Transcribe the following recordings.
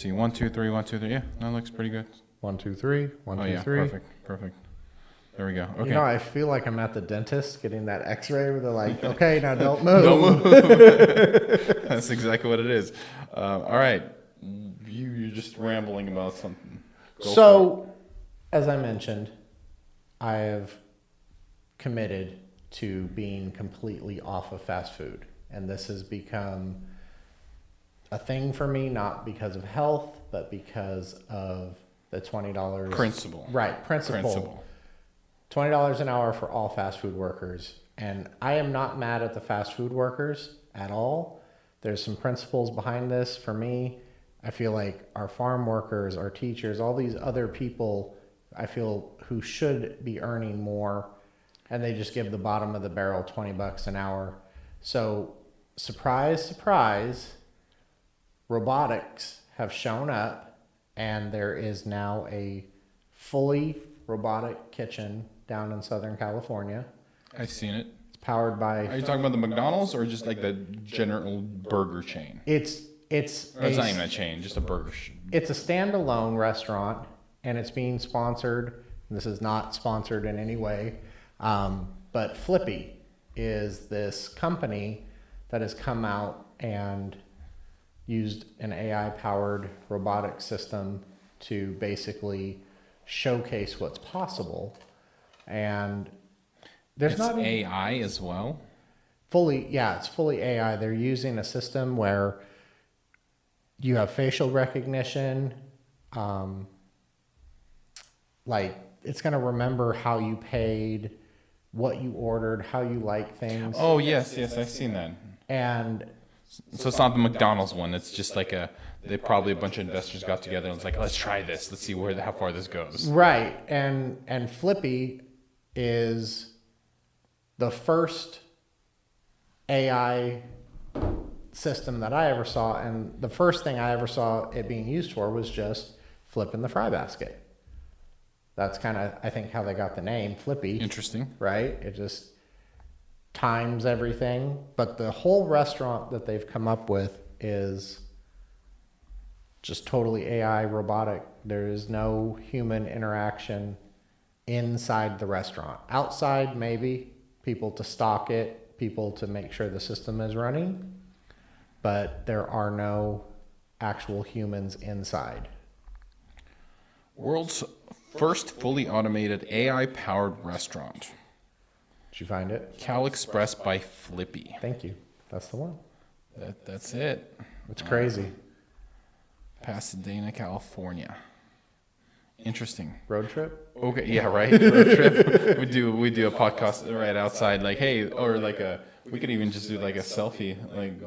see. 1, 2, 3, 1, 2, 3. Yeah, that looks pretty good. 1, 2, 3. 1, 2, 3. Perfect. There we go. Okay. You know, I feel like I'm at the dentist getting that X-ray where they're like, "Okay, now don't move." Don't move. That's exactly what it is. All right, you're just rambling about something. So, as I mentioned, I have committed to being completely off of fast food, and this has become a thing for me, not because of health, but because of the $20 principle. Right, principle. $20 an hour for all fast food workers. And I am not mad at the fast food workers at all. There's some principles behind this. For me, I feel like our farm workers, our teachers, all these other people, I feel who should be earning more, and they just give the bottom of the barrel $20 an hour. So surprise, surprise, robotics have shown up, and there is now a fully robotic kitchen down in Southern California. I've seen it. It's powered by... Are you talking about the McDonald's or just like the general burger chain? It's not even a chain, just a burger. It's a standalone restaurant, and it's being sponsored. This is not sponsored in any way, but Flippy is this company that has come out and used an AI-powered robotic system to basically showcase what's possible. And there's it's not AI as well. It's fully AI. They're using a system where you have facial recognition. Like it's going to remember how you paid, what you ordered, how you like things. Oh yes, I've seen that. And so it's not the McDonald's one. It's just like they probably a bunch of investors got together and was like, let's try this. Let's see how far this goes. Right. And Flippy is the first AI system that I ever saw. And the first thing I ever saw it being used for was just flipping the fry basket. That's kind of, I think, how they got the name Flippy. Interesting. Right? It just times everything. But the whole restaurant that they've come up with is just totally AI robotic. There is no human interaction inside the restaurant. Outside, maybe people to stock it, people to make sure the system is running, but there are no actual humans inside. World's first fully automated AI-powered restaurant. Did you find it? Cal Express by Flippy. Thank you. That's the one. That's it. It's crazy. Pasadena, California. Interesting. Road trip? Okay, yeah, right. Road trip. We do a podcast right outside, like, hey, or like we could even just do like a selfie, like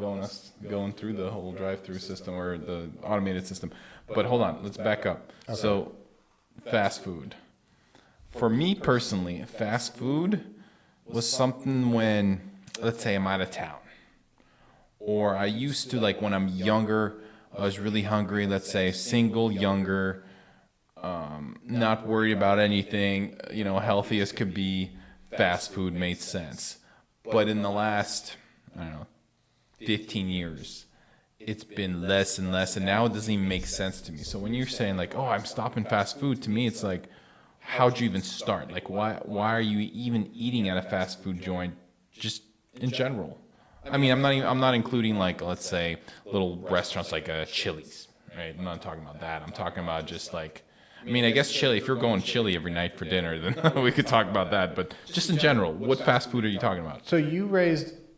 going through the whole drive-through system or the automated system. But hold on, let's back up. Okay. So, fast food. For me personally, fast food was something when, let's say, I'm out of town, or I used to, like when I'm younger, I was really hungry. Let's say single, younger. Not worried about anything, healthy as could be, fast food made sense. But in the last, 15 years, it's been less and less, and now it doesn't even make sense to me. So when you're saying like, oh, I'm stopping fast food, to me it's like, how'd you even start? Like, why are you even eating at a fast food joint, just in general? I mean, I'm not including like, let's say, little restaurants like Chili's, right? I'm not talking about that. I'm talking about just like, I guess chili, if you're going chili every night for dinner, then we could talk about that. But just in general, what fast food are you talking about? So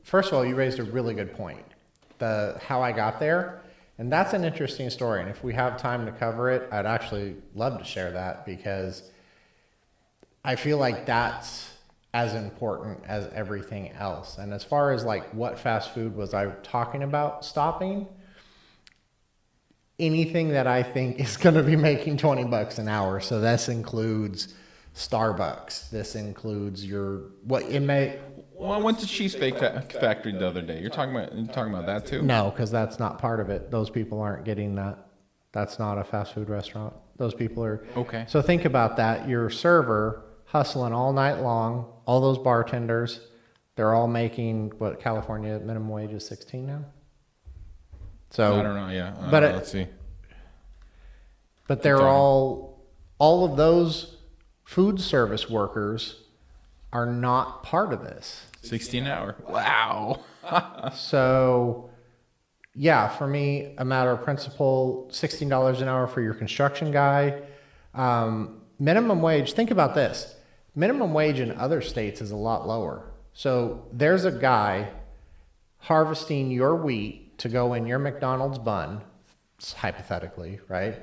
first of all, you raised a really good point, how I got there. And that's an interesting story. And if we have time to cover it, I'd actually love to share that, because I feel like that's as important as everything else. And as far as like what fast food was I talking about stopping, anything that I think is going to be making $20 an hour. So this includes Starbucks. This includes Well, I went to Cheesesteak Factory the other day. You're talking about that too? No, because that's not part of it. Those people aren't getting that. That's not a fast food restaurant. Those people are okay. So think about that. Your server hustling all night long. All those bartenders, they're all making what California minimum wage is 16 now. So I don't know. Yeah, but let's see. But they're all of those food service workers are not part of this. 16 an hour. Wow. So, yeah, for me, a matter of principle, $16 an hour for your construction guy. Minimum wage, think about this. Minimum wage in other states is a lot lower. So there's a guy harvesting your wheat to go in your McDonald's bun, hypothetically, right?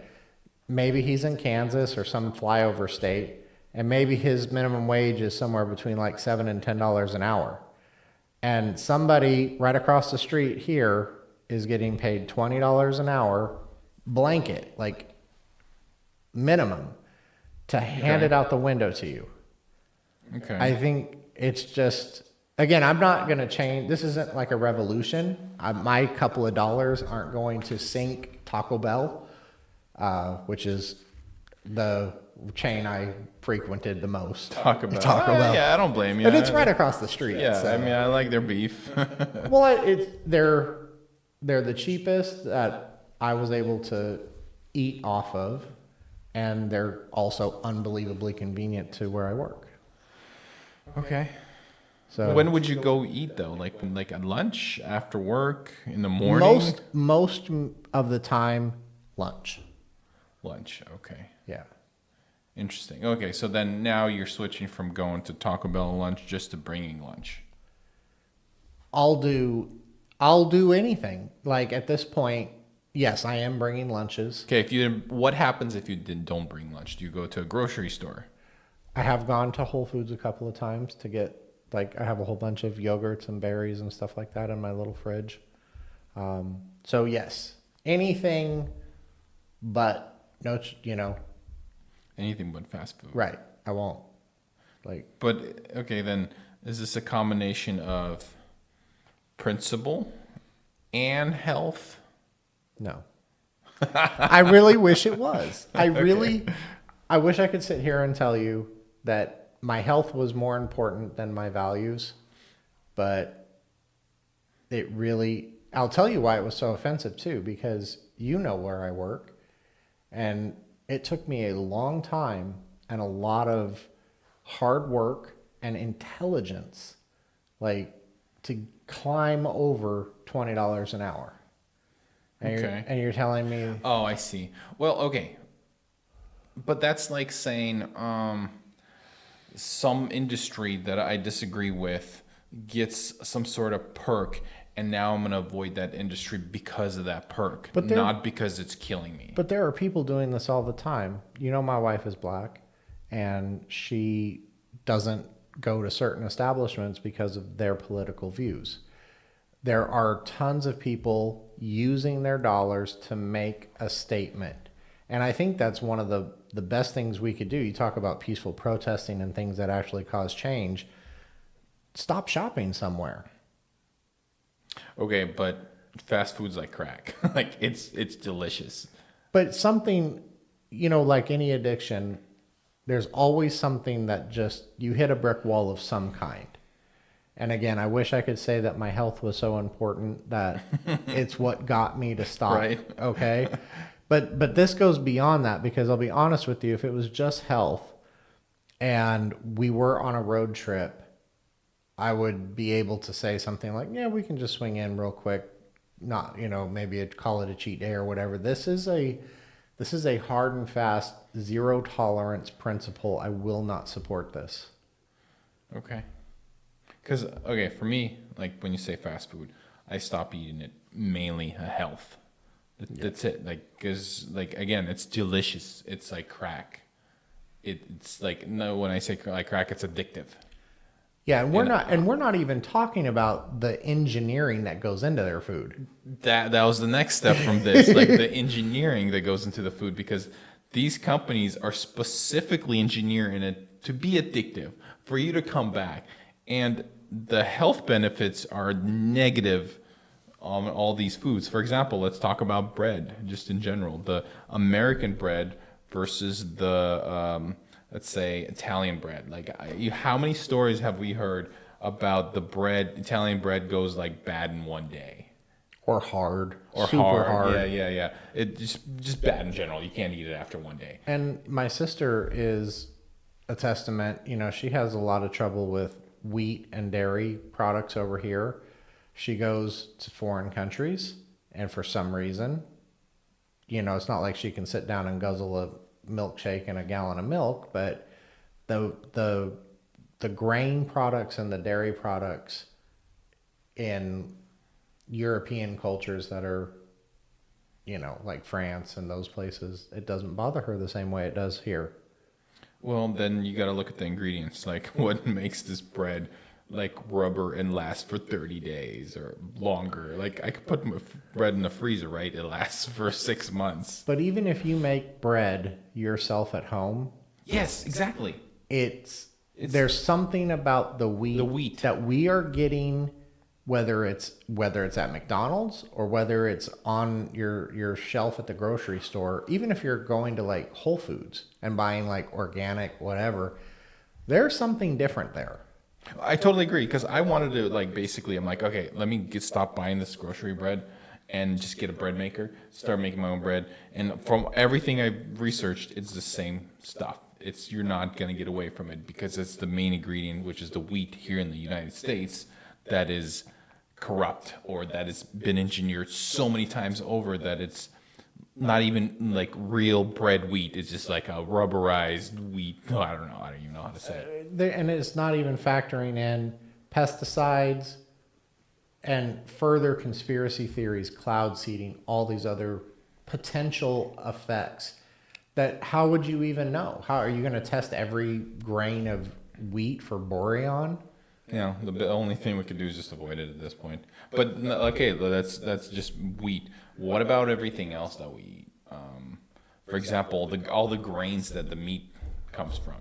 Maybe he's in Kansas or some flyover state, and maybe his minimum wage is somewhere between like $7 and $10 an hour. And somebody right across the street here is getting paid $20 an hour, blanket, like minimum, to hand it out the window to you. Okay. I think it's just, again, I'm not going to change. This isn't like a revolution. My couple of dollars aren't going to sink Taco Bell, which is the chain I frequented the most. Taco Bell. Yeah, I don't blame you. But it's right across the street. Yeah, so. I mean, I like their beef. Well, they're the cheapest that I was able to eat off of, and they're also unbelievably convenient to where I work. Okay. So when would you go eat though? Like at lunch, after work, in the morning? Most of the time, lunch. Lunch. Okay. Yeah. Interesting. Okay, so then now you're switching from going to Taco Bell lunch just to bringing lunch. I'll do anything. Like at this point, yes, I am bringing lunches. Okay, what happens if you don't bring lunch? Do you go to a grocery store? I have gone to Whole Foods a couple of times to get, like, I have a whole bunch of yogurts and berries and stuff like that in my little fridge. So yes, anything, but no, Anything but fast food. right. I won't. But okay, then is this a combination of principle and health? No. I really wish it was. I wish I could sit here and tell you that my health was more important than my values, but I'll tell you why it was so offensive too, because you know where I work, and it took me a long time and a lot of hard work and intelligence, like, to climb over $20 an hour. And you're telling me... Oh, I see. Well, okay. But that's like saying some industry that I disagree with gets some sort of perk, and now I'm going to avoid that industry because of that perk, not because it's killing me. But there are people doing this all the time. You know, my wife is black, and she doesn't go to certain establishments because of their political views. There are tons of people using their dollars to make a statement. And I think that's one of the best things we could do. You talk about peaceful protesting and things that actually cause change. Stop shopping somewhere. Okay, but fast food's like crack. Like it's delicious. But something, like any addiction, there's always something that just, you hit a brick wall of some kind. And again, I wish I could say that my health was so important that it's what got me to stop. Right. Okay. But this goes beyond that, because I'll be honest with you, if it was just health and we were on a road trip, I would be able to say something like, yeah, we can just swing in real quick. Not, maybe call it a cheat day or whatever. This is a hard and fast zero tolerance principle. I will not support this. Okay. Because, okay, for me, like when you say fast food, I stop eating it mainly health. That's it. Like, because, like, again, it's delicious. It's like crack. It's like, no, when I say like crack, it's addictive. Yeah, and we're not even talking about the engineering that goes into their food. That was the next step from this, like the engineering that goes into the food, because these companies are specifically engineering it to be addictive for you to come back. And the health benefits are negative on all these foods. For example, let's talk about bread, just in general. The American bread versus the, let's say, Italian bread. Like, how many stories have we heard about the bread, Italian bread goes like bad in one day? Or hard. or Super hard. hard. Yeah. It just bad in general. You can't eat it after one day. And my sister is a testament. You know, she has a lot of trouble with wheat and dairy products over here. She goes to foreign countries, and for some reason, you know, it's not like she can sit down and guzzle a milkshake and a gallon of milk, but the grain products and the dairy products in European cultures that are, you know, like France and those places, it doesn't bother her the same way it does here. Well, then you got to look at the ingredients. Like, what makes this bread like rubber and last for 30 days or longer? Like, I could put my bread in the freezer, right? It lasts for 6 months. But even if you make bread yourself at home, Yes, exactly. it's there's something about the wheat that we are getting, whether it's at McDonald's or whether it's on your shelf at the grocery store, even if you're going to like Whole Foods and buying like organic whatever, there's something different there. I totally agree because I wanted to like basically I'm like, okay, let me stop buying this grocery bread and just get a bread maker, start making my own bread. And from everything I've researched, it's the same stuff. You're not gonna get away from it because it's the main ingredient, which is the wheat here in the United States, that is corrupt or that has been engineered so many times over that it's not even like real bread wheat. It's just like a rubberized wheat. Oh, I don't know. I don't even know how to say it. And it's not even factoring in pesticides and further conspiracy theories, cloud seeding, all these other potential effects that how would you even know? How are you going to test every grain of wheat for boron? Yeah, the only thing we could do is just avoid it at this point. But okay, that's just wheat. What about everything else that we eat? For example, all the grains that the meat comes from.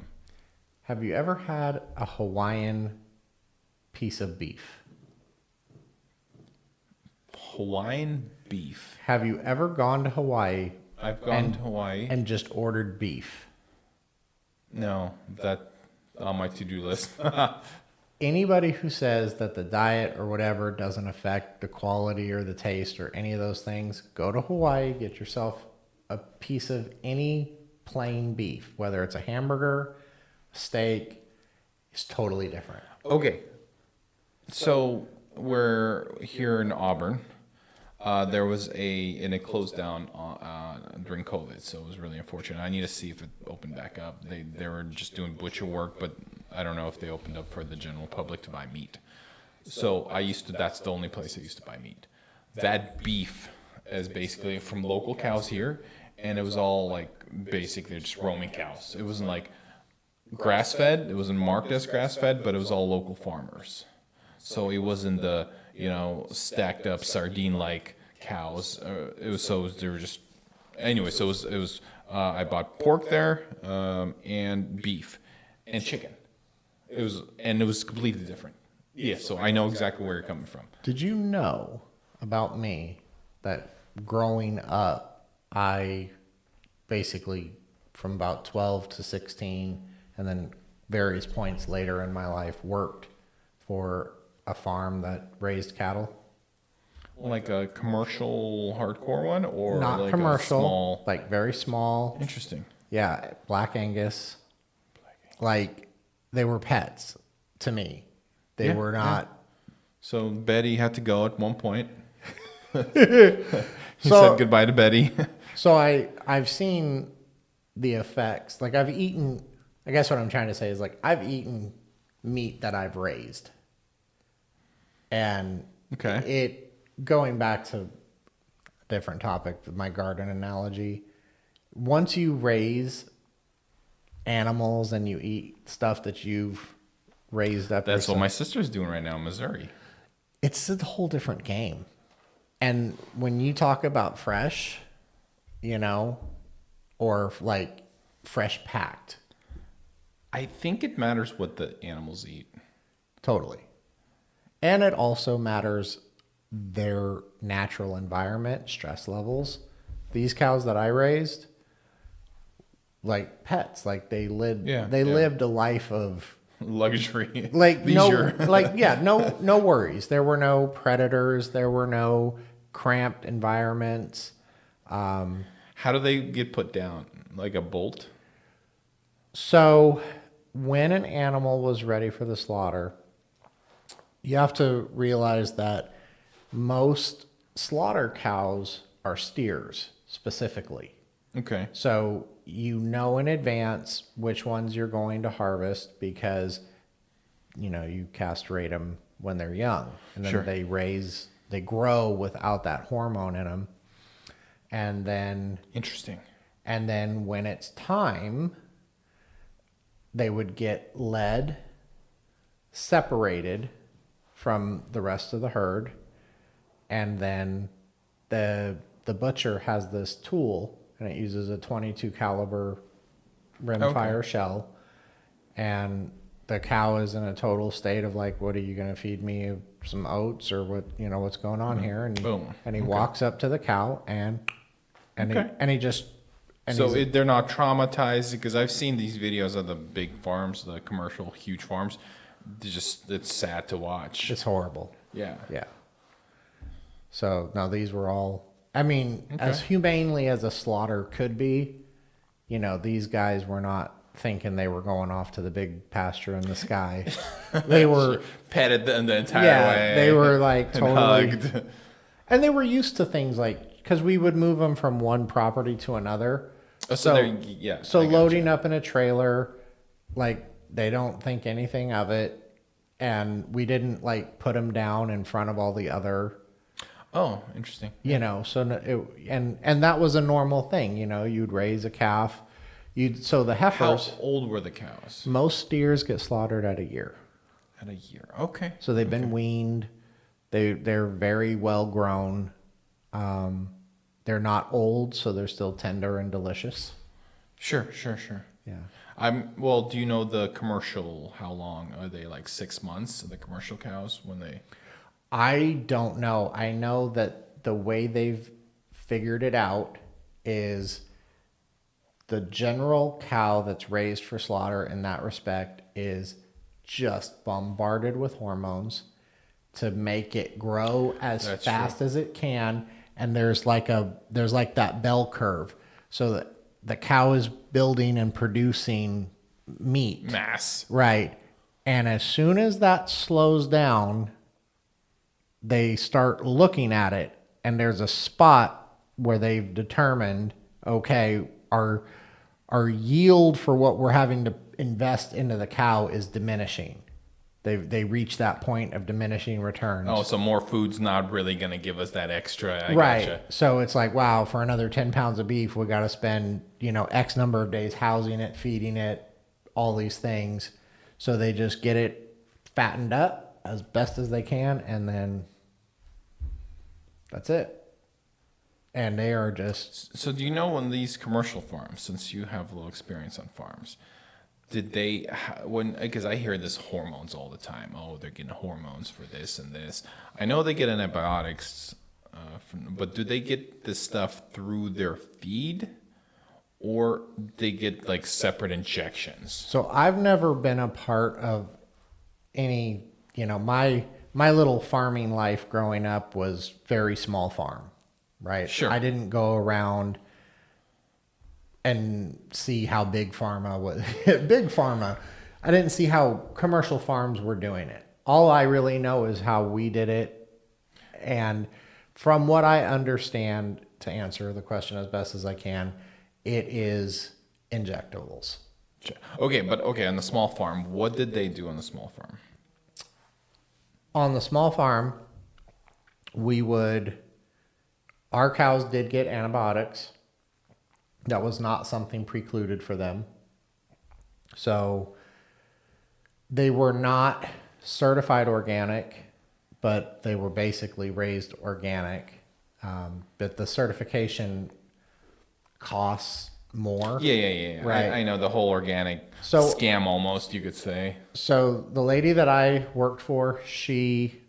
Have you ever had a Hawaiian piece of beef? Hawaiian beef. Have you ever gone to Hawaii? I've gone to Hawaii. And just ordered beef? No, that's on my to-do list. Anybody who says that the diet or whatever doesn't affect the quality or the taste or any of those things, go to Hawaii, get yourself a piece of any plain beef, whether it's a hamburger, steak, it's totally different. Okay, so we're here in Auburn. There was and it closed down during COVID, so it was really unfortunate. I need to see if it opened back up. They were just doing butcher work, but I don't know if they opened up for the general public to buy meat. So that's the only place I used to buy meat. That beef is basically from local cows here, and it was all like basically just roaming cows. It wasn't like grass-fed. It wasn't marked as grass-fed, but it was all local farmers. So it wasn't the stacked up sardine-like cows. They were just anyway. So it was I bought pork there and beef and chicken. It was completely different. Yeah, so I know exactly where you're coming from. Did you know about me that growing up, I basically from about 12 to 16 and then various points later in my life worked for a farm that raised cattle? Like a commercial hardcore one, or not like commercial, a small? like very small. Interesting. Yeah, Black Angus. Like they were pets to me. They were not. Yeah. So Betty had to go at one point. He So- said goodbye to Betty. So I've seen the effects. Like I've eaten. I guess what I'm trying to say is like I've eaten meat that I've raised. And Okay. Going back to a different topic, my garden analogy, once you raise animals and you eat stuff that you've raised up That's what yourself, my sister's doing right now in Missouri. it's a whole different game. And when you talk about fresh, or like fresh packed, I think it matters what the animals eat. totally. And it also matters their natural environment, stress levels. These cows that I raised, like pets, like they lived a life of Luxury. like leisure. no worries. There were no predators, there were no cramped environments. How do they get put down? Like a bolt? So when an animal was ready for the slaughter, you have to realize that most slaughter cows are steers specifically. Okay. So you know in advance which ones you're going to harvest because, you castrate them when they're young. And then Sure. they grow without that hormone in them. And then Interesting. when it's time, they would get led, separated from the rest of the herd, and then the butcher has this tool, and it uses a .22 caliber rimfire shell, and the cow is in a total state of like, what are you going to feed me? Some oats or what? What's going on here? And Boom. And he walks up to the cow and he just. And So they're not traumatized, because I've seen these videos of the big farms, the commercial huge farms. It's sad to watch. It's horrible. Yeah. Yeah. So no, these were all. I mean, as humanely as a slaughter could be, these guys were not thinking they were going off to the big pasture in the sky. They were petted the entire way. They were like totally hugged. And they were used to things like, because we would move them from one property to another. Oh, So loading gotcha. up in a trailer, like they don't think anything of it, and we didn't like put them down in front of all the other. Oh, interesting. And that was a normal thing. You'd raise a calf. So the heifers. How old were the cows? Most steers get slaughtered at a year. At a year. Okay. So they've been weaned. They're very well grown. They're not old, so they're still tender and delicious. Sure. Yeah. Well, do you know the commercial, how long? Are they like 6 months, the commercial cows, when they... I don't know. I know that the way they've figured it out is the general cow that's raised for slaughter in that respect is just bombarded with hormones to make it grow as fast as it can. And there's like that bell curve, so that the cow is building and producing meat. Mass. Right. And as soon as that slows down, they start looking at it, and there's a spot where they've determined, okay, our yield for what we're having to invest into the cow is diminishing. They reach that point of diminishing returns. Oh, so more food's not really going to give us that extra. Right. Gotcha. So it's like, wow, for another 10 pounds of beef, we got to spend, X number of days housing it, feeding it, all these things. So they just get it fattened up as best as they can, and then that's it. And they are just... So do you know, on these commercial farms, since you have a little experience on farms, did they, because I hear this hormones all the time. Oh, they're getting hormones for this and this. I know they get antibiotics, but do they get this stuff through their feed, or they get like separate injections? So I've never been a part of any, my little farming life growing up was very small farm, right? Sure. I didn't go around and see how big pharma was. Big pharma. I didn't see how commercial farms were doing it. All I really know is how we did it. And from what I understand, to answer the question as best as I can, it is injectables. Okay, on the small farm, what did they do on the small farm? On the small farm, our cows did get antibiotics. That was not something precluded for them. So they were not certified organic, but they were basically raised organic. But the certification costs more. Yeah. Right. I know the whole organic scam, almost, you could say. So the lady that I worked for, she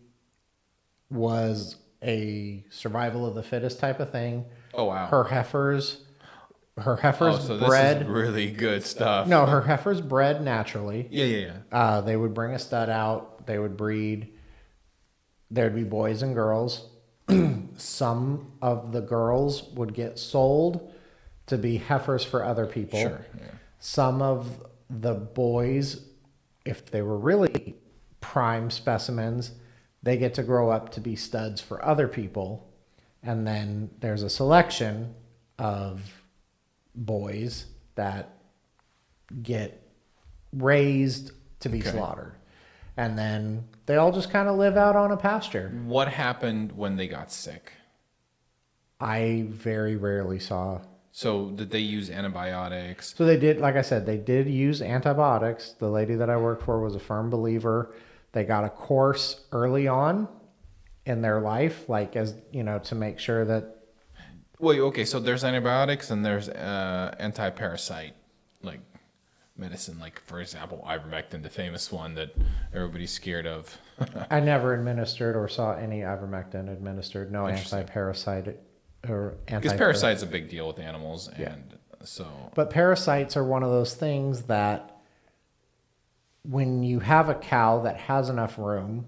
was a survival of the fittest type of thing. Oh, wow. Her heifers So bred. this is really good stuff. No, her heifers bred naturally. Yeah. They would bring a stud out. They would breed. There'd be boys and girls. Some of the girls would get sold to be heifers for other people. Sure. Yeah. Some of the boys, if they were really prime specimens, they get to grow up to be studs for other people. And then there's a selection of boys that get raised to be slaughtered. And then they all just kind of live out on a pasture. What happened when they got sick? I very rarely saw. So did they use antibiotics? So they did, like I said, they did use antibiotics. The lady that I worked for was a firm believer. They got a course early on in their life, like as you know, to make sure that. Wait, okay. So there's antibiotics and there's anti-parasite, like medicine, like for example, ivermectin, the famous one that everybody's scared of. I never administered or saw any ivermectin administered. No anti-parasite or Because parasite's a big deal with animals, and so. But parasites are one of those things that when you have a cow that has enough room,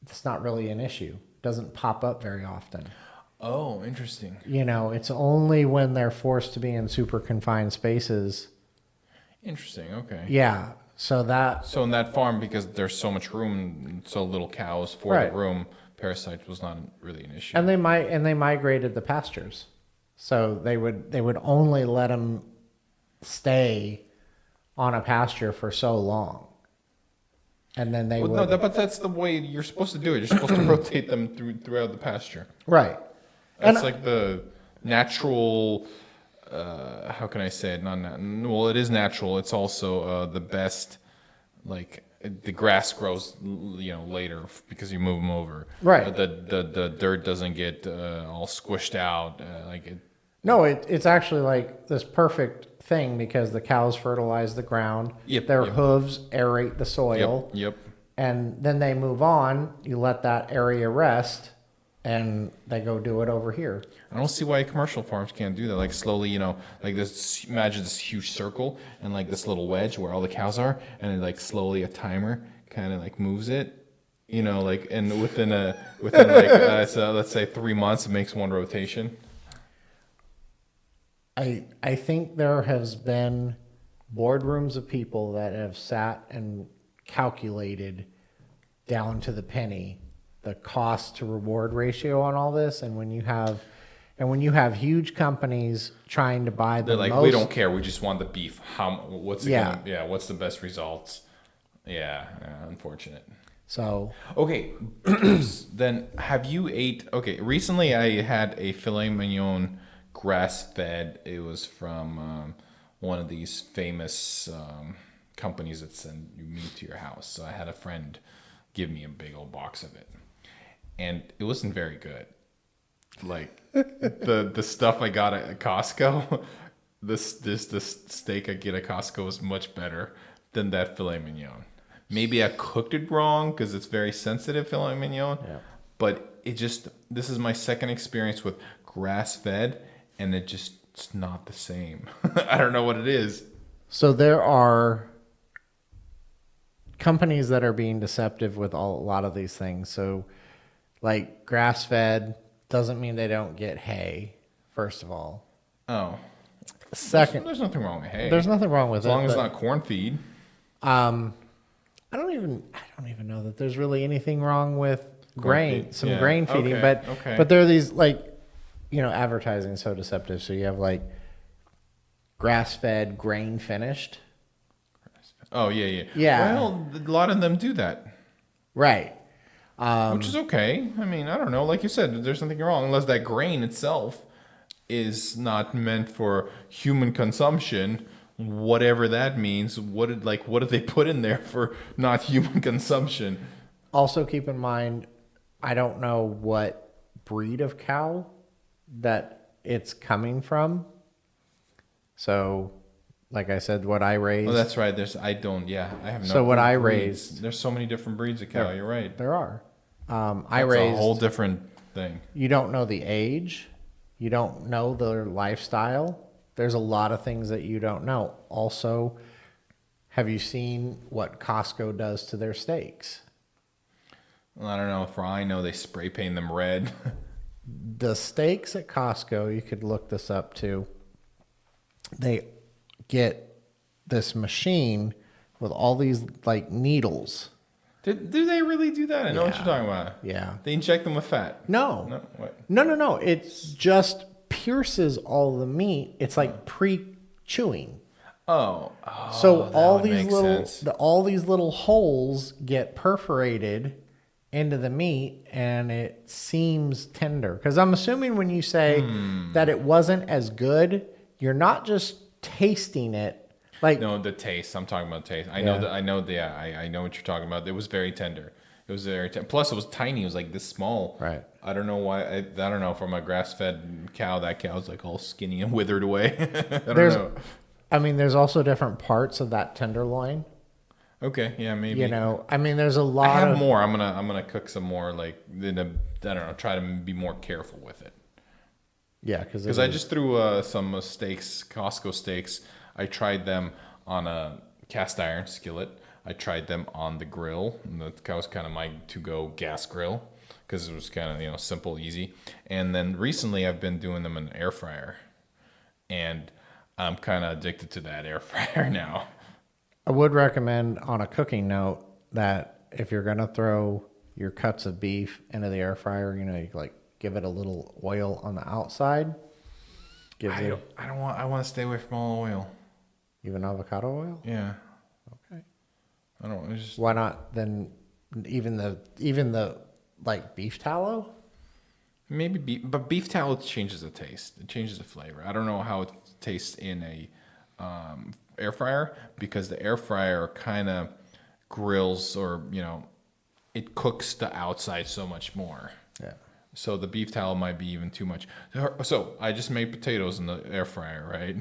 it's not really an issue. It doesn't pop up very often. Oh, interesting. You know, it's only when they're forced to be in super confined spaces. Interesting. Okay. Yeah. So in that farm, because there's so much room, so little cows for the room, parasite was not really an issue. And they migrated the pastures, so they would only let them stay on a pasture for so long, and then they would. No, but that's the way you're supposed to do it. You're supposed to rotate them throughout the pasture. Right. That's like the natural. How can I say it? Well, it is natural. It's also the best. Like the grass grows, later because you move them over. Right. The dirt doesn't get all squished out. No, it's actually like this perfect thing because the cows fertilize the ground. Their hooves aerate the soil. Yep. And then they move on. You let that area rest. And they go do it over here. I don't see why commercial farms can't do that. Like slowly, like this. Imagine this huge circle and like this little wedge where all the cows are, and then like slowly a timer kind of like moves it. And within like so let's say 3 months, it makes one rotation. I think there has been boardrooms of people that have sat and calculated down to the penny the cost to reward ratio on all this, and when you have huge companies trying to buy They're like, we don't care, we just want the beef. What's the best results? Unfortunate. So okay, then have you recently I had a filet mignon grass fed. It was from one of these famous companies that send you meat to your house. So I had a friend give me a big old box of it. And it wasn't very good. Like the stuff I got at Costco, this steak I get at Costco is much better than that filet mignon. Maybe I cooked it wrong because it's very sensitive filet mignon. Yeah. But this is my second experience with grass fed, and it's not the same. I don't know what it is. So there are companies that are being deceptive with a lot of these things. So like grass-fed doesn't mean they don't get hay, first of all. Oh. Second, there's nothing wrong with hay. There's nothing wrong with it. As long as it's not corn feed. I don't even know that there's really anything wrong with grain feeding, but there are these advertising is so deceptive. So you have like grass-fed, grain finished. Oh yeah. Well, a lot of them do that. Right. Which is okay. I mean, I don't know. Like you said, there's nothing wrong unless that grain itself is not meant for human consumption, whatever that means. What did they put in there for not human consumption? Also, keep in mind, I don't know what breed of cow that it's coming from. So, like I said, what I raised. Oh, that's right. I have no. So what I raised. There's so many different breeds of cow. You're right. There are. I raised a whole different thing. You don't know the age. You don't know their lifestyle. There's a lot of things that you don't know. Also, have you seen what Costco does to their steaks? Well, I don't know. For all I know, they spray paint them red. The steaks at Costco, you could look this up too. They get this machine with all these like needles. Do they really do that? I know what you're talking about. Yeah. They inject them with fat. No. No. What? No. It just pierces all the meat. It's like pre-chewing. Oh. So that all would these make little sense. all these little holes get perforated into the meat, and it seems tender. Because I'm assuming when you say that it wasn't as good, you're not just tasting it. Like No, the taste. I'm talking about taste. I Yeah. know that. I know what you're talking about. It was very tender. It was very plus it was tiny. It was like this small. Right. I don't know why. I don't know. From a grass-fed cow, that cow's like all skinny and withered away. I don't know. There's also different parts of that tenderloin. Okay. Yeah. Maybe. You know, there's a I lot have of more. I'm gonna cook some more. Like I don't know. Try to be more careful with it. Yeah, Because I just threw some steaks, Costco steaks. I tried them on a cast iron skillet. I tried them on the grill. And that was kind of my to-go gas grill because it was kind of simple, easy. And then recently I've been doing them in an air fryer, and I'm kind of addicted to that air fryer now. I would recommend on a cooking note that if you're gonna throw your cuts of beef into the air fryer, you like give it a little oil on the outside. I want to stay away from all oil. Even avocado oil? Yeah. Okay. I don't. It's just, Why not then even the like beef tallow? maybe beef, but beef tallow changes the taste. It changes the flavor. I don't know how it tastes in a air fryer, because the air fryer kind of grills, or it cooks the outside so much more. Yeah. So the beef tallow might be even too much. So I just made potatoes in the air fryer, right?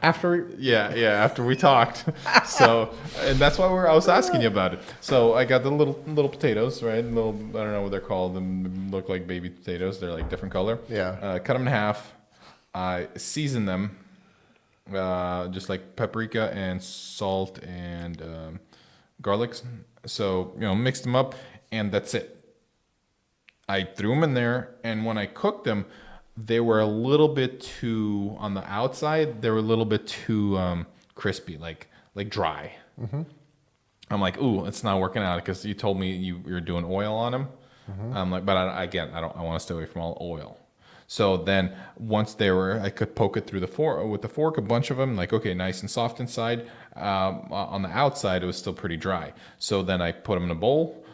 After Yeah, after we talked. So, and that's why I was asking you about it. So I got the little potatoes, right? Little, I don't know what they're called. They look like baby potatoes. They're like different color. Yeah. Cut them in half. I season them, just like paprika and salt and garlic. So mix them up, and that's it. I threw them in there, and when I cooked them, they were a little bit too, on the outside, they were a little bit too crispy, like dry. Mm-hmm. I'm like, ooh, it's not working out, because you told me you're doing oil on them. Mm-hmm. I'm like, but I want to stay away from all oil. So then once I could poke it through with the fork, a bunch of them, like, okay, nice and soft inside. On the outside, it was still pretty dry. So then I put them in a bowl,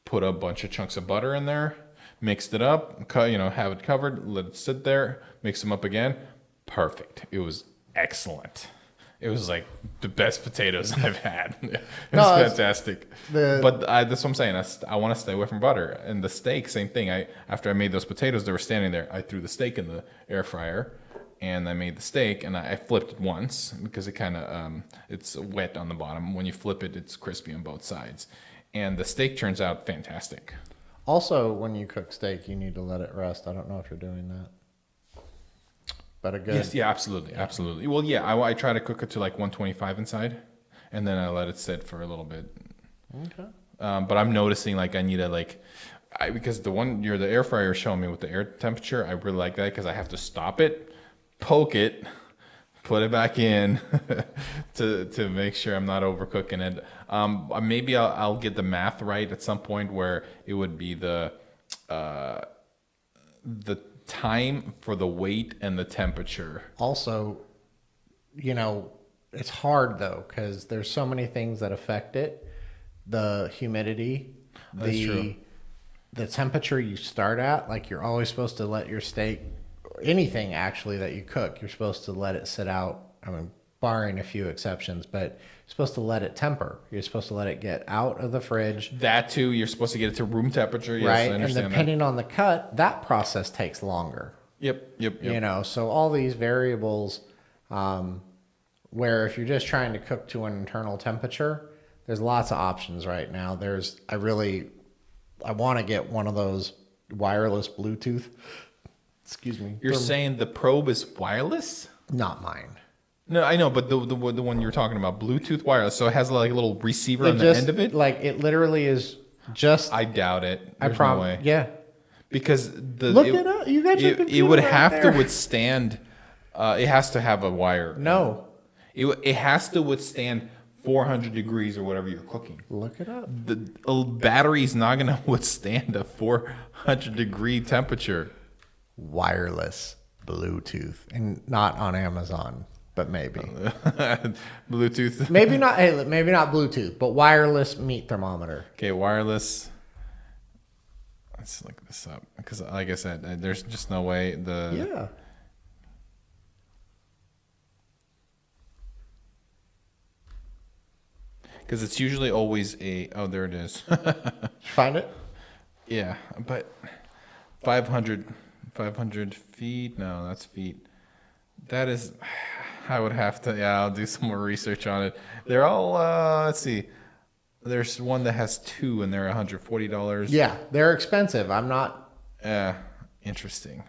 put a bunch of chunks of butter in there, mixed it up, have it covered, let it sit there, mix them up again. Perfect. It was excellent. It was like the best potatoes I've had. It was fantastic. But that's what I'm saying. I want to stay away from butter. And the steak, same thing. After I made those potatoes, they were standing there. I threw the steak in the air fryer, and I made the steak, and I flipped it once, because it kind of it's wet on the bottom. When you flip it, it's crispy on both sides. And the steak turns out fantastic. Also, when you cook steak, you need to let it rest. I don't know if you're doing that. But a good... Yes, yeah, absolutely. Well, yeah, I try to cook it to like 125 inside, and then I let it sit for a little bit. Okay. But I'm noticing like I need to because the air fryer is showing me with the air temperature, I really like that, because I have to stop it, poke it, put it back in to make sure I'm not overcooking it. Maybe I'll get the math right at some point, where it would be the time for the weight and the temperature. Also, it's hard though, because there's so many things that affect it. The humidity, That's true. the temperature you start at. Like, you're always supposed to let your steak, or anything actually that you cook, you're supposed to let it sit out. Barring a few exceptions, but you're supposed to let it temper. You're supposed to let it get out of the fridge. That too, you're supposed to get it to room temperature. Yes, right. I And understand depending on the cut, that process takes longer. Yep. So all these variables, where if you're just trying to cook to an internal temperature, there's lots of options right now. I want to get one of those wireless Bluetooth. Excuse me. You're saying the probe is wireless? Not mine. No, I know, but the one you're talking about, Bluetooth wireless, so it has like a little receiver on the end of it? Like, it literally is just... I doubt it. I There's no way. Yeah. because Look it up. You got your it computer would right have there. to withstand. It has to have a wire. No. It has to withstand 400 degrees or whatever you're cooking. Look it up. The battery's not going to withstand a 400 degree temperature. Wireless Bluetooth, and not on Amazon, but maybe. Bluetooth. Maybe not. Hey, maybe not Bluetooth, but wireless meat thermometer. Okay, wireless. Let's look this up because, like I said, there's just no way Yeah. Because it's usually always a. Oh, there it is. Find it. Yeah, but 500 feet. No, that's feet. That is. I would have to. Yeah, I'll do some more research on it. They're all. Let's see. There's one that has 2, and they're $140. Yeah, they're expensive. I'm not. Interesting.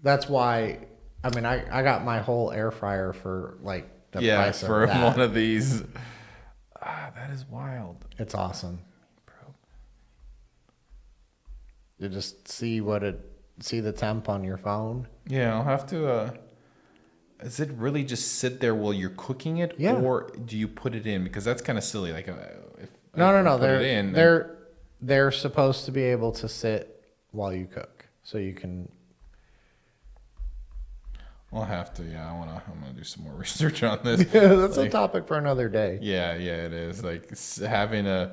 That's why. I mean, I got my whole air fryer for like the price of for that. one of these. That is wild. It's awesome. You just see the temp on your phone. Yeah, I'll have to. Does it really just sit there while you're cooking it, Yeah. or do you put it in? Because that's kind of silly. Like, if No. put it in, They're supposed to be able to sit while you cook, so you can. I'll have to. Yeah, I'm gonna do some more research on this. Yeah, that's Like, a topic for another day. Yeah, it is. Like having a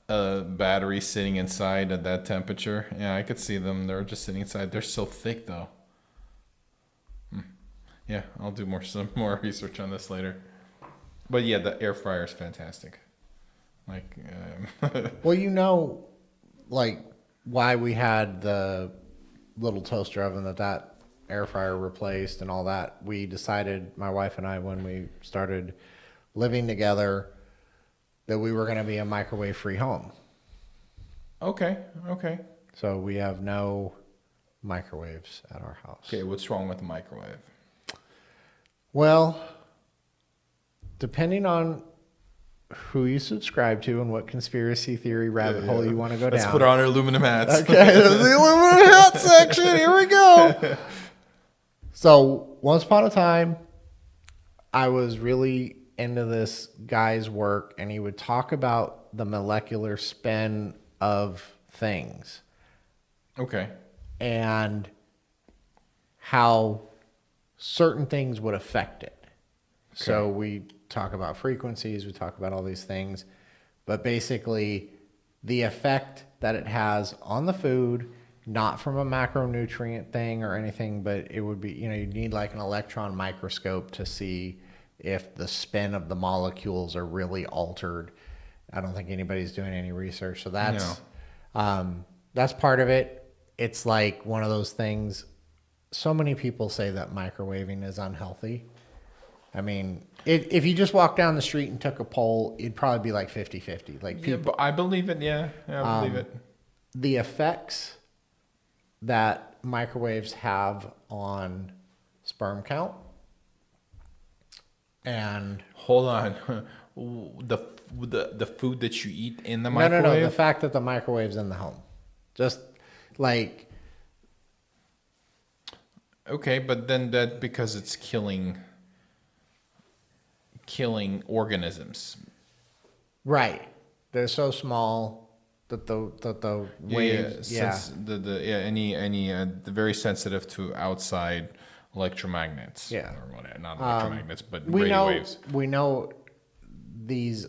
battery sitting inside at that temperature. Yeah, I could see them. They're just sitting inside. They're so thick, though. Yeah, I'll do some more research on this later. But yeah, the air fryer is fantastic. Like, Well, like why we had the little toaster oven that air fryer replaced and all that. We decided, my wife and I, when we started living together, that we were going to be a microwave-free home. Okay. So we have no microwaves at our house. Okay, what's wrong with the microwave? Well, depending on who you subscribe to and what conspiracy theory rabbit hole you want to go Let's down. put on our aluminum hats. Okay, the aluminum hat section. Here we go. So once upon a time, I was really into this guy's work, and he would talk about the molecular spin of things Okay. and how certain things would affect it. So we talk about frequencies, we talk about all these things, but basically the effect that it has on the food, not from a macronutrient thing or anything, but it would be, you need like an electron microscope to see if the spin of the molecules are really altered. I don't think anybody's doing any research. So that's part of it. It's like one of those things. So many people say that microwaving is unhealthy. I mean, if you just walk down the street and took a poll, it'd probably be like 50-50. Like Yeah, but I believe it. Yeah, I believe it. the effects that microwaves have on sperm count and Hold on. The food that you eat in the microwave? no, the fact that the microwave's in the home. Just like, Okay, but then that because it's killing organisms. right. They're so small that the waves, Since the very sensitive to outside electromagnets. Yeah. Or whatever, not electromagnets, but we radio know waves. we know these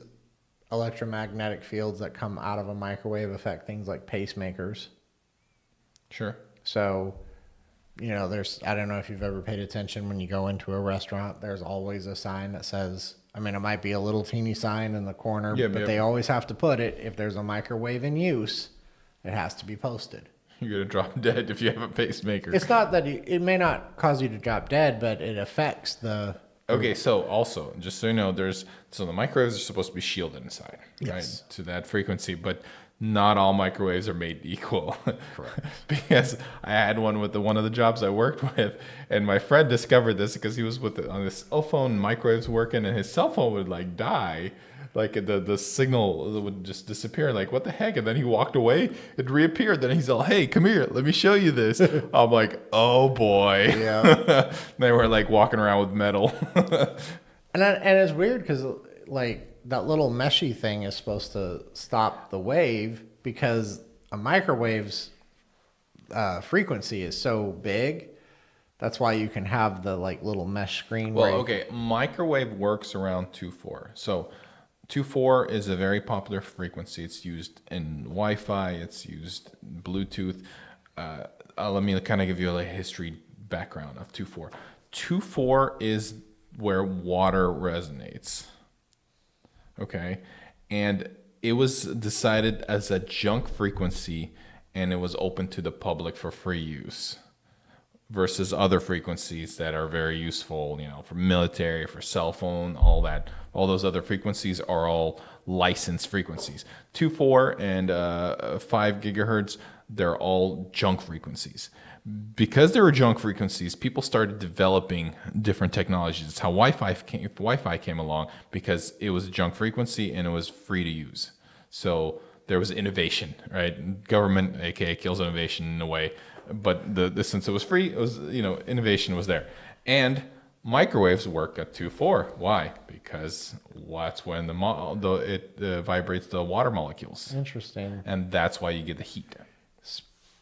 electromagnetic fields that come out of a microwave affect things like pacemakers. Sure. So, there's, I don't know if you've ever paid attention when you go into a restaurant, there's always a sign that says, it might be a little teeny sign in the corner, but they always have to put it, if there's a microwave in use, it has to be posted. You're going to drop dead if you have a pacemaker. It's not that it may not cause you to drop dead, but it affects the... Okay, so also, just so you know, the microwaves are supposed to be shielded inside, Yes. right, to that frequency, but not all microwaves are made equal. Correct. Because I had one with one of the jobs I worked with, and my friend discovered this because he was on his cell phone, microwaves working, and his cell phone would die. like the signal would just disappear. Like, what the heck? And then he walked away. It reappeared. Then he's all, "Hey, come here. Let me show you this." I'm like, "Oh boy." Yeah. They were like walking around with metal. And it's weird because like that little meshy thing is supposed to stop the wave because a microwave's frequency is so big. That's why you can have the like little mesh screen. Well, okay, microwave works around 2.4. So 2.4 is a very popular frequency. It's used in Wi-Fi. It's used in Bluetooth. Let me kind of give you a history background of 2.4. 2.4 is where water resonates. Okay, and it was decided as a junk frequency, and it was open to the public for free use. Versus other frequencies that are very useful, for military, for cell phone, all that. All those other frequencies are all licensed frequencies. 2.4 and 5 gigahertz, they're all junk frequencies. Because they were junk frequencies, people started developing different technologies. It's how Wi-Fi came along, because it was a junk frequency and it was free to use. So there was innovation, right? Government, aka, kills innovation in a way. But since it was free, it was innovation was there, and microwaves work at 2.4. Why? Because that's when it vibrates the water molecules. Interesting. And that's why you get the heat.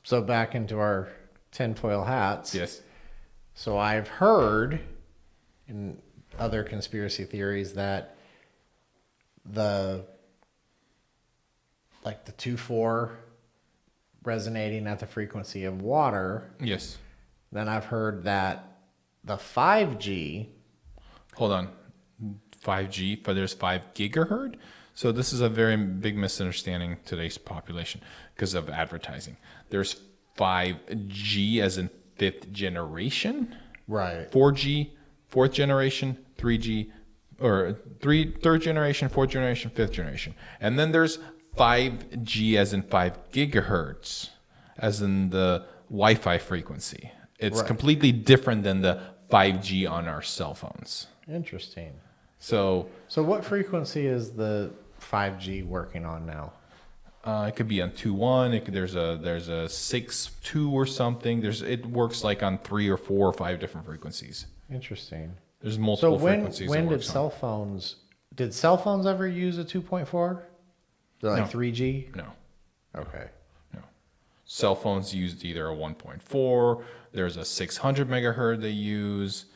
So back into our tinfoil hats. Yes. So I've heard in other conspiracy theories that the 2.4 resonating at the frequency of water. Yes. Then I've heard that the 5G. Hold on. 5G, but there's 5 gigahertz. So this is a very big misunderstanding today's population because of advertising. There's 5G as in 5th generation. Right. 4G, 4th generation, 3G, or 3rd generation, 4th generation, 5th generation. And then there's 5G as in 5 gigahertz, as in the Wi-Fi frequency. It's completely different than the 5G on our cell phones. Interesting. So what frequency is the 5G working on now? it could be on 2.1. There's a 6.2 or something. It works like on 3 or 4 or 5 different frequencies. Interesting. There's multiple frequencies. So when did cell phones ever use a 2.4? They're like 3G? No. Okay. No. Cell phones used either a 1.4. There's a 600 megahertz they use.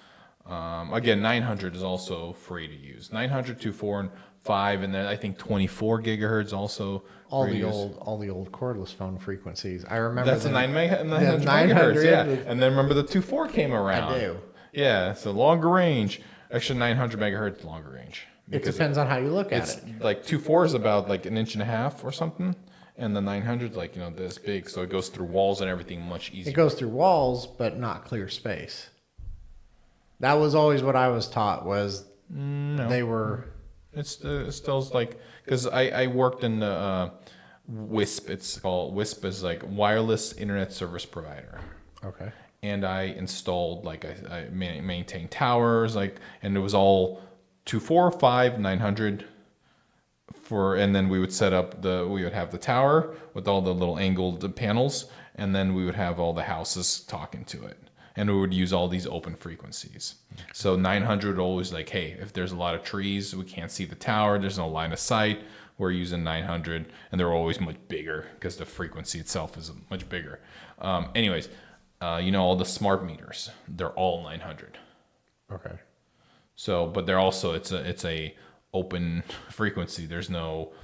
Again, 900 is also free to use. 900, 2.4, and 5, and then I think 24 gigahertz also. All the old cordless phone frequencies. I remember That's 900 megahertz. Yeah, and then remember the 2.4 came around. I do. Yeah, so longer range. Actually, 900 megahertz longer range. It depends on how you look at it. It's like 2.4 is about like 1.5 inches or something, and the 900 is like this big, so it goes through walls and everything much easier. It goes through walls, but not clear space. That was always what I was taught. Was no. They were. It's still like, because I worked in WISP. It's called WISP, is like wireless internet service provider. Okay. And I installed I maintained towers and it was all 2.4, 5, 900 and then we would set up we would have the tower with all the little angled panels, and then we would have all the houses talking to it. And we would use all these open frequencies. So 900 always hey, if there's a lot of trees, we can't see the tower, there's no line of sight, we're using 900, and they're always much bigger because the frequency itself is much bigger. Anyways, all the smart meters, they're all 900. Okay. So, but they're also, it's a open frequency. There's no,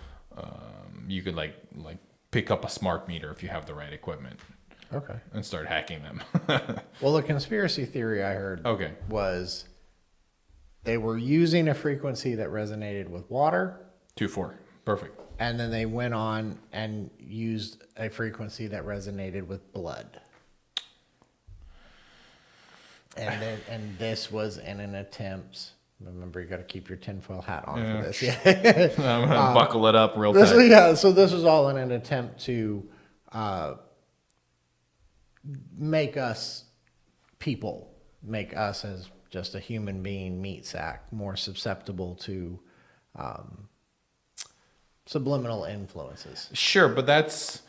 you could pick up a smart meter if you have the right equipment. Okay. And start hacking them. Well, the conspiracy theory I heard was they were using a frequency that resonated with water. 2.4. Perfect. And then they went on and used a frequency that resonated with blood. And this was in an attempt. Remember, you got to keep your tinfoil hat on for this. Yeah. I'm gonna buckle it up real tight. So this was all in an attempt to make us people, make us as just a human being meat sack more susceptible to Subliminal influences. Sure, but that's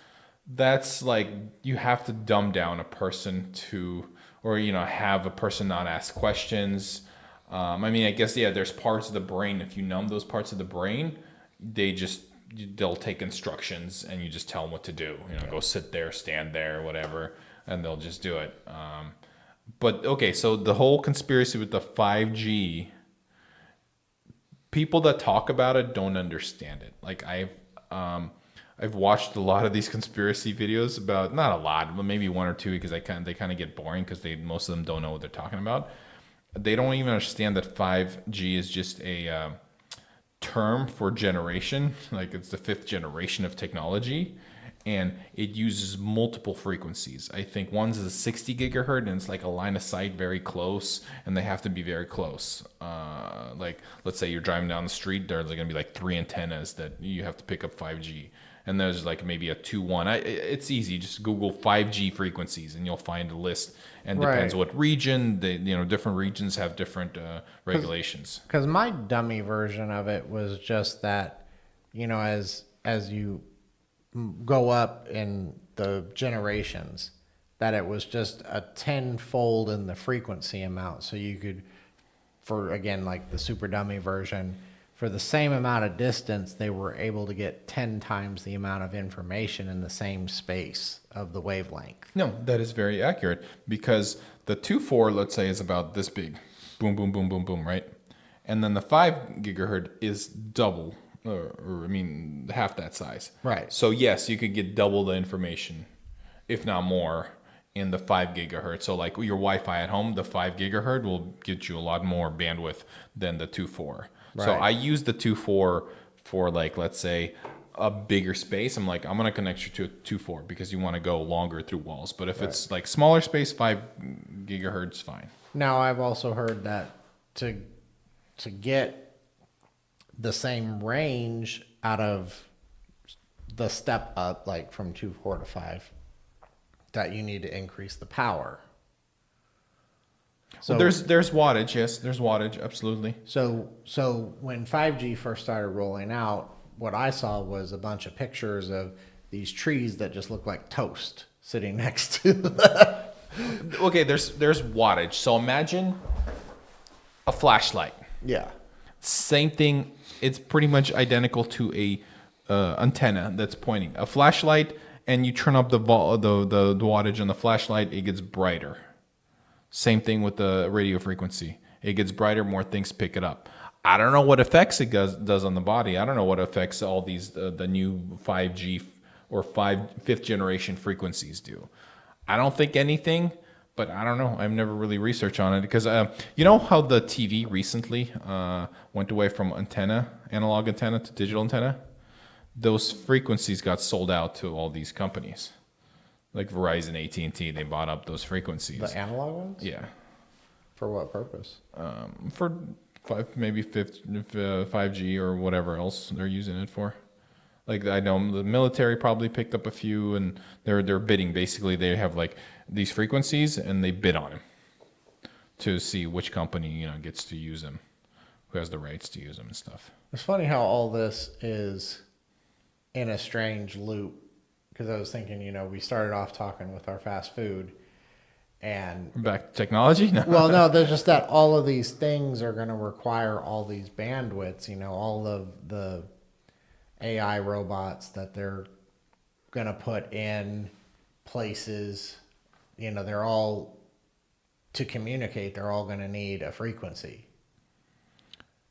like you have to dumb down a person to, or have a person not ask questions. I mean, I guess there's parts of the brain. If you numb those parts of the brain, they'll take instructions and you just tell them what to do. Go sit there, stand there, whatever, and they'll just do it. But okay, so the whole conspiracy with the 5G, people that talk about it don't understand it. Like I've watched a lot of these conspiracy videos about, not a lot, but maybe one or two, because they kind of get boring because most of them don't know what they're talking about. They don't even understand that 5G is just a term for generation. Like it's the 5th generation of technology, and it uses multiple frequencies. I think one's a 60 gigahertz, and it's like a line of sight very close, and they have to be very close. Like let's say you're driving down the street, there's going to be like 3 antennas that you have to pick up 5G. And there's like maybe a 2-1. It's easy. Just Google 5G frequencies, and you'll find a list. And depends what region. Different regions have different regulations. Because my dummy version of it was just that, as you go up in the generations, that it was just a 10-fold in the frequency amount. So you could, for again, like the super dummy version, for the same amount of distance, they were able to get 10 times the amount of information in the same space of the wavelength. No, that is very accurate, because the 2.4, let's say, is about this big. Boom, boom, boom, boom, boom, right? And then the 5 gigahertz is double, or half that size. Right. So yes, you could get double the information, if not more, in the 5 gigahertz. So like your Wi-Fi at home, the 5 gigahertz will get you a lot more bandwidth than the 2.4. Right. So I use the 2.4 for, like, let's say a bigger space. I'm going to connect you to a 2.4 because you want to go longer through walls. But if it's like smaller space, 5 gigahertz, fine. Now, I've also heard that to get the same range out of the step up, like from 2.4 to 5, that you need to increase the power. So there's wattage, yes, there's wattage, absolutely. So when 5G first started rolling out, what I saw was a bunch of pictures of these trees that just look like toast sitting next to them. Okay, there's wattage. So imagine a flashlight. Yeah. Same thing. It's pretty much identical to a antenna that's pointing. A flashlight, and you turn up the wattage on the flashlight, it gets brighter. Same thing with the radio frequency. It gets brighter, more things pick it up. I don't know what effects it does on the body. I don't know what effects all these the new 5G or 5th generation frequencies do. I don't think anything, but I don't know. I've never really researched on it because you know how the TV recently went away from analog antenna to digital antenna? Those frequencies got sold out to all these companies. Like Verizon, AT&T, they bought up those frequencies. The analog ones? Yeah. For what purpose? For 5G or whatever else they're using it for. Like I know the military probably picked up a few, and they're bidding. Basically, they have like these frequencies, and they bid on them to see which company gets to use them, who has the rights to use them and stuff. It's funny how all this is in a strange loop. Because I was thinking, we started off talking with our fast food, and back to technology. No. Well, no, there's just that all of these things are going to require all these bandwidths. All of the AI robots that they're going to put in places. They're all to communicate. They're all going to need a frequency.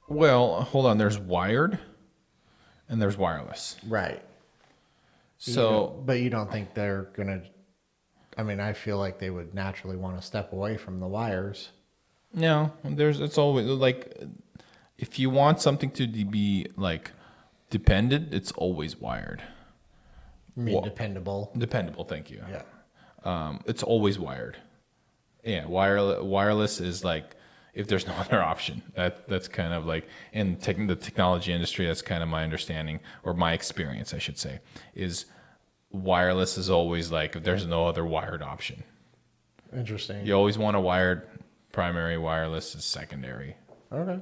Well, hold on. There's wired, and there's wireless. Right. So, but you don't think they're going to, I feel like they would naturally want to step away from the wires. No, it's always like, if you want something to be like dependent, it's always wired. You mean dependable? Dependable, thank you. Yeah. It's always wired. Yeah, wireless is like, if there's no other option. That's kind of like, in the technology industry, that's kind of my understanding, or my experience, I should say, is wireless is always like, if there's no other wired option. Interesting. You always want a wired primary, wireless is secondary. Okay.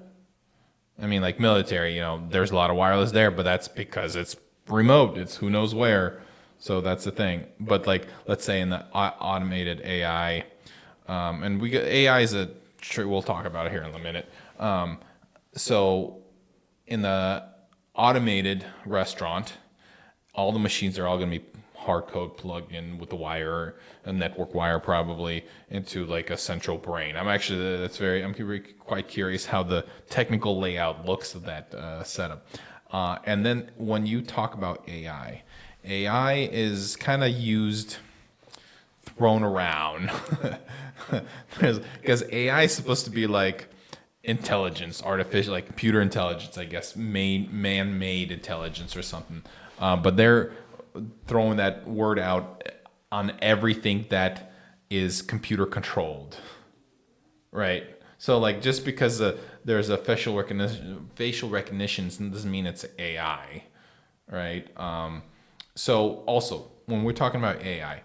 I mean, like military, there's a lot of wireless there, but that's because it's remote. It's who knows where. So that's the thing. But like, let's say in the automated AI, and we get AI is we'll talk about it here in a minute. So in the automated restaurant, all the machines are all going to be hard code plugged in with the wire, a network wire probably, into like a central brain. I'm quite curious how the technical layout looks of that setup. And then when you talk about AI is kind of thrown around because AI is supposed to be like intelligence, artificial, like computer intelligence, I guess, man-made intelligence or something. But they're throwing that word out on everything that is computer controlled, right? So like just because there's a facial recognition doesn't mean it's AI, right? So also when we're talking about AI,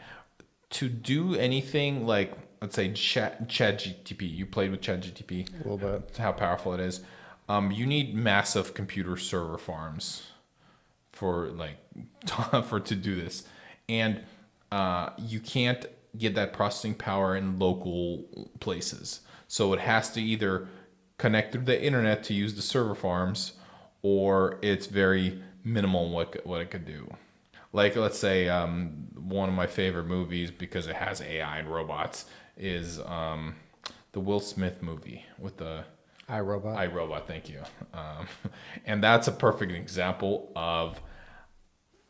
to do anything like, let's say ChatGPT, you played with ChatGPT, A little bit. how powerful it is. You need massive computer server farms for to do this, and you can't get that processing power in local places. So it has to either connect through the internet to use the server farms, or it's very minimal what it could do. Like let's say one of my favorite movies because it has AI and robots is the Will Smith movie with the iRobot. iRobot. Thank you. And that's a perfect example of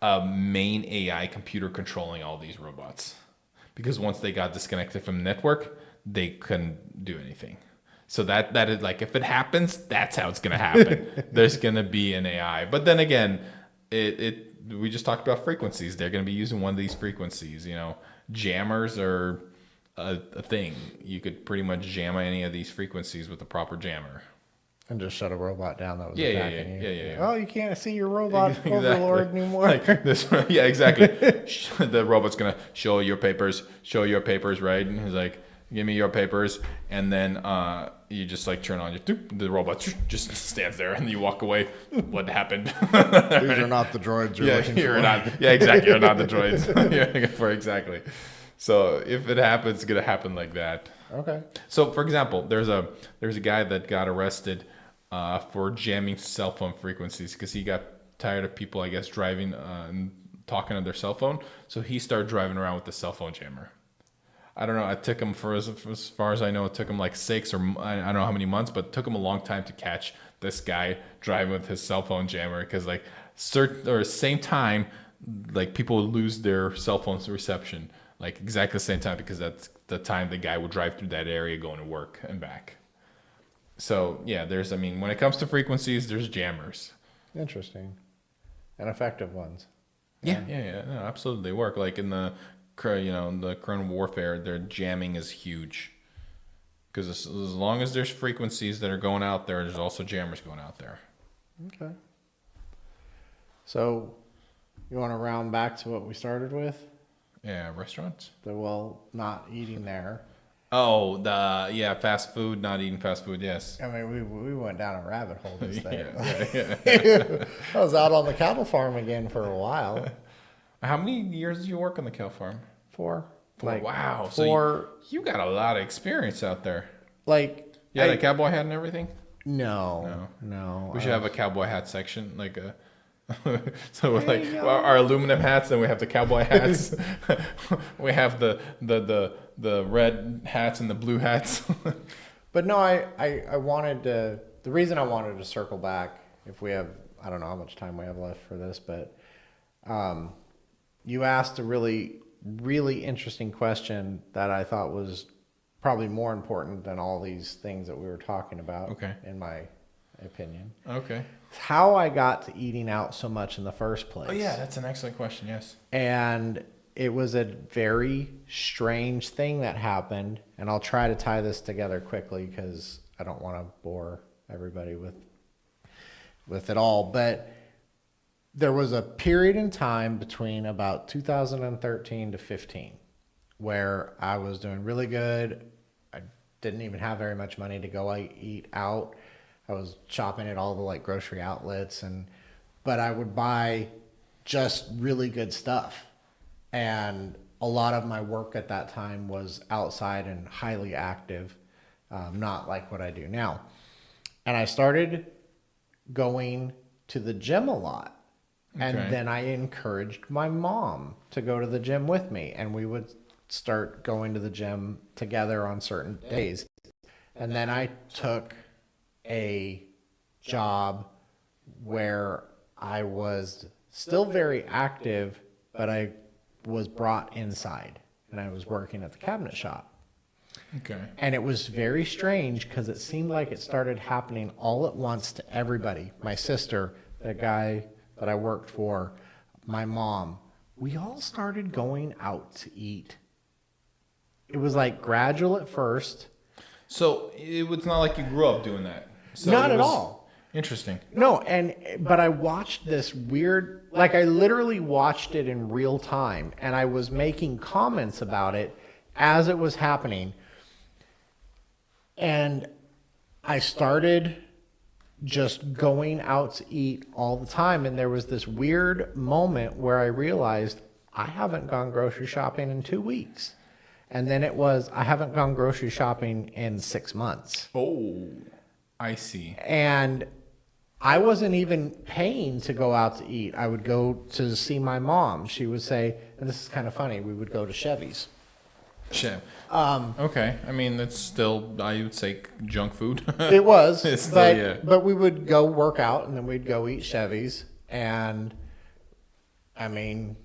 a main AI computer controlling all these robots. Because once they got disconnected from the network, they couldn't do anything. So that is like, if it happens, that's how it's going to happen. There's going to be an AI. But then again, we just talked about frequencies. They're going to be using one of these frequencies. Jammers are a thing. You could pretty much jam any of these frequencies with the proper jammer. And just shut a robot down that was Yeah, attacking you. yeah. Oh, you can't see your robot Exactly. overlord anymore. Like this, yeah, exactly. The robot's gonna show your papers, right? And he's like, "Give me your papers," and then you just like turn on the robot just stands there, and you walk away. What happened? These are not the droids you're looking for. Yeah, exactly. You're not the droids. Exactly. So if it happens, it's gonna happen like that. Okay. So for example, there's a guy that got arrested for jamming cell phone frequencies because he got tired of people, I guess, driving and talking on their cell phone. So he started driving around with the cell phone jammer. I don't know. It took him as far as I know, it took him like 6 or I don't know how many months, but it took him a long time to catch this guy driving with his cell phone jammer because like same time, like people would lose their cell phone's reception, like exactly the same time because that's the time the guy would drive through that area going to work and back. So yeah, when it comes to frequencies, there's jammers. Interesting. And effective ones. Yeah. No, absolutely, they work. Like in the current warfare, their jamming is huge. Because as long as there's frequencies that are going out there, there's also jammers going out there. Okay. So, you want to round back to what we started with? Yeah, restaurants. Not eating there. Oh, fast food, not eating fast food, yes. I mean, we went down a rabbit hole this thing. Yeah. I was out on the cattle farm again for a while. How many years did you work on the cow farm? 4. Wow. 4. So you got a lot of experience out there. Like, You had a cowboy hat and everything? No. We should have a cowboy hat section, like a. So we're like our aluminum hats, then we have the cowboy hats. We have the red hats and the blue hats. But no, I wanted to. The reason I wanted to circle back, if we have, I don't know how much time we have left for this, but you asked a really, really interesting question that I thought was probably more important than all these things that we were talking about. Okay. In my opinion. Okay. How I got to eating out so much in the first place. Oh yeah, that's an excellent question. Yes. And it was a very strange thing that happened, and I'll try to tie this together quickly because I don't want to bore everybody with it all. But there was a period in time between about 2013 to 15 where I was doing really good. I didn't even have very much money to go eat out. I was shopping at all the like grocery outlets, but I would buy just really good stuff. And a lot of my work at that time was outside and highly active, not like what I do now. And I started going to the gym a lot. And then I encouraged my mom to go to the gym with me. And we would start going to the gym together on certain days. And then I took a job where I was still very active, but I was brought inside and I was working at the cabinet shop. Okay. And it was very strange because it seemed like it started happening all at once to everybody. My sister, the guy that I worked for, my mom, we all started going out to eat. It was like gradual at first. So it was not like you grew up doing that. So Not at all. Interesting. No, but I watched this weird, like I literally watched it in real time, and I was making comments about it as it was happening. And I started just going out to eat all the time, and there was this weird moment where I realized I haven't gone grocery shopping in 2 weeks. And then it was, I haven't gone grocery shopping in 6 months. Oh, I see. And I wasn't even paying to go out to eat. I would go to see my mom. She would say, and this is kind of funny, we would go to Chevy's. Okay. I mean, that's still, I would say, junk food. It was, It's still, but we would go work out and then we'd go eat Chevy's. And I mean,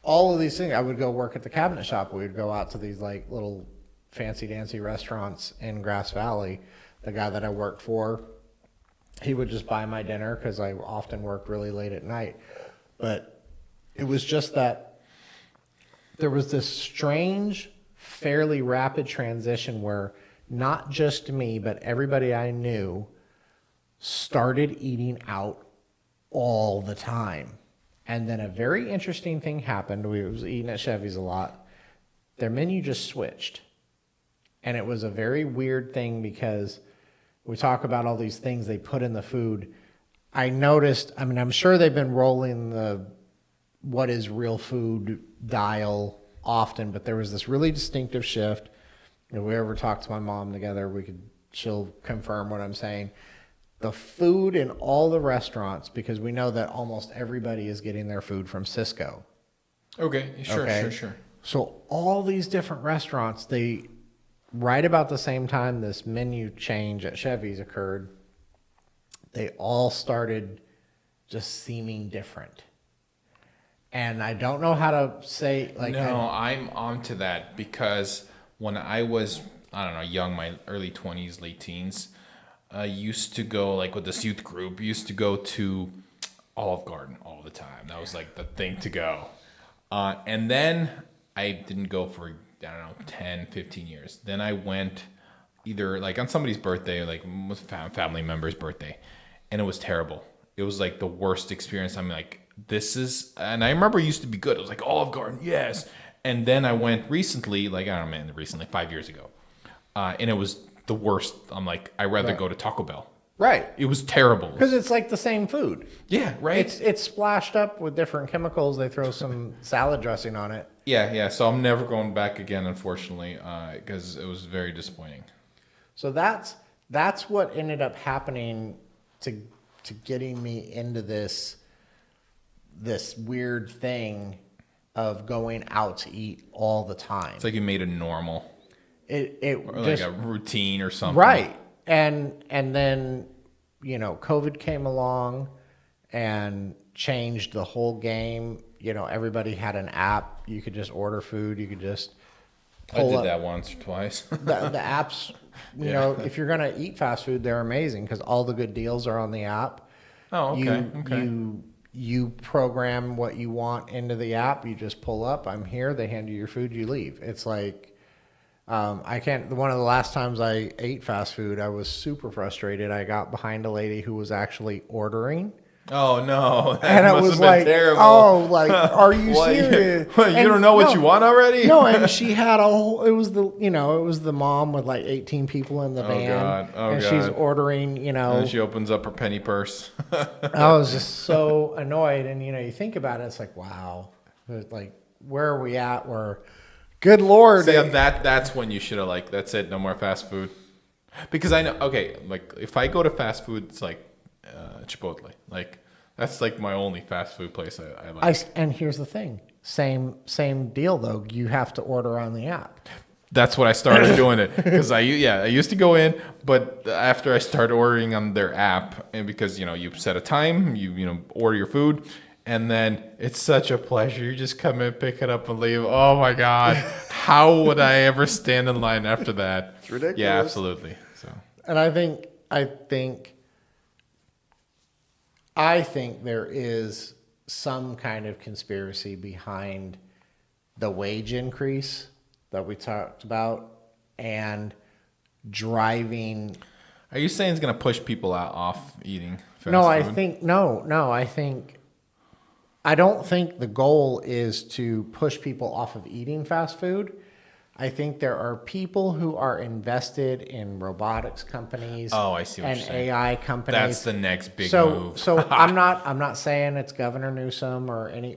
all of these things, I would go work at the cabinet shop. We would go out to these like little fancy dancy restaurants in Grass Valley. The guy that I worked for, he would just buy my dinner because I often worked really late at night. But it was just that there was this strange, fairly rapid transition where not just me, but everybody I knew started eating out all the time. And then a very interesting thing happened. We was eating at Chevy's a lot. Their menu just switched. And it was a very weird thing because we talk about all these things they put in the food. I noticed, I mean, I'm sure they've been rolling the what is real food dial often, but there was this really distinctive shift. If we ever talk to my mom together, she'll confirm what I'm saying. The food in all the restaurants, because we know that almost everybody is getting their food from Cisco. Okay, sure. So all these different restaurants, right about the same time this menu change at Chevy's occurred, they all started just seeming different. And I don't know how to say, like... No, I'm onto that because when I was, I don't know, young, my early 20s, late teens, I used to go, like with this youth group, used to go to Olive Garden all the time. That was like the thing to go. And then I didn't go for, I don't know, 10, 15 years. Then I went either like on somebody's birthday, or like family member's birthday, and it was terrible. It was like the worst experience. I'm like, and I remember it used to be good. It was like Olive Garden, yes. And then I went recently, like, I don't know, recently, 5 years ago. And it was the worst. I'm like, I'd rather go to Taco Bell. Right. It was terrible. Because it's like the same food. Yeah, right? It's splashed up with different chemicals. They throw some salad dressing on it. Yeah. So I'm never going back again, unfortunately, because it was very disappointing. So that's what ended up happening to getting me into this weird thing of going out to eat all the time. It's like you made it normal. Or like a routine or something. Right. And then, COVID came along and changed the whole game. Everybody had an app. You could just order food. You could just pull I did that once or twice. the apps, if you're going to eat fast food, they're amazing because all the good deals are on the app. Oh, okay. You program what you want into the app. You just pull up. I'm here. They hand you your food. You leave. It's like, one of the last times I ate fast food, I was super frustrated. I got behind a lady who was actually ordering Oh no, that And it must was have been like, terrible. oh, like, are you What, serious? you And don't know what no, you want already? No, and she had a whole, it was the mom with like 18 people in the Oh, van. God. Oh, and she's God. ordering, And then she opens up her penny purse. I was just so annoyed. And, you think about it, it's like, wow, like, where are we at? Where, good Lord. See, that's when you should have like, that's it, no more fast food. Because I know, okay, like if I go to fast food, it's like Chipotle. Like that's like my only fast food place I like. And here's the thing. Same deal though. You have to order on the app. That's what I started doing it because I used to go in, but after I started ordering on their app, and because you set a time, you order your food, and then it's such a pleasure. You just come in, pick it up, and leave. Oh my God, how would I ever stand in line after that? It's ridiculous. Yeah, absolutely. So, And I think there is some kind of conspiracy behind the wage increase that we talked about and driving. are you saying it's gonna push people off eating fast No, I food? think no. I don't think the goal is to push people off of eating fast food. I think there are people who are invested in robotics companies. Oh, I see what and you're saying. AI companies. That's the next big move. So I'm not saying it's Governor Newsom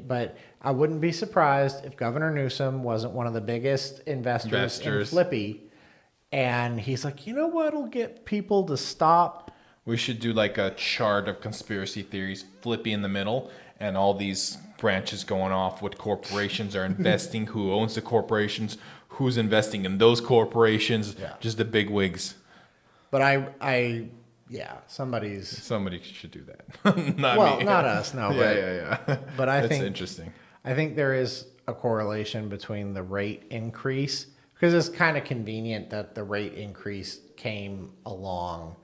but I wouldn't be surprised if Governor Newsom wasn't one of the biggest investors in Flippy, and he's like, you know what'll get people to stop. We should do like a chart of conspiracy theories, Flippy in the middle, and all these branches going off. What corporations are investing? Who owns the corporations? Who's investing in those corporations? Yeah. Just the big wigs. But somebody should do that. Not me. not us, no. Yeah. But I That's think interesting. I think there is a correlation between the rate increase, because it's kind of convenient that the rate increase came along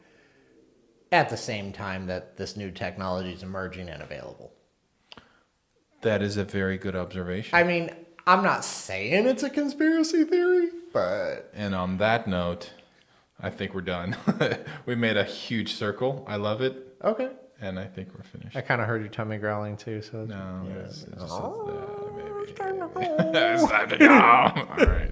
at the same time that this new technology is emerging and available. That is a very good observation. I mean, I'm not saying it's a conspiracy theory, but... And on that note, I think we're done. We made a huge circle. I love it. Okay. And I think we're finished. I kind of heard your tummy growling too, so... No, yeah. it's just maybe. It's time to go. All right.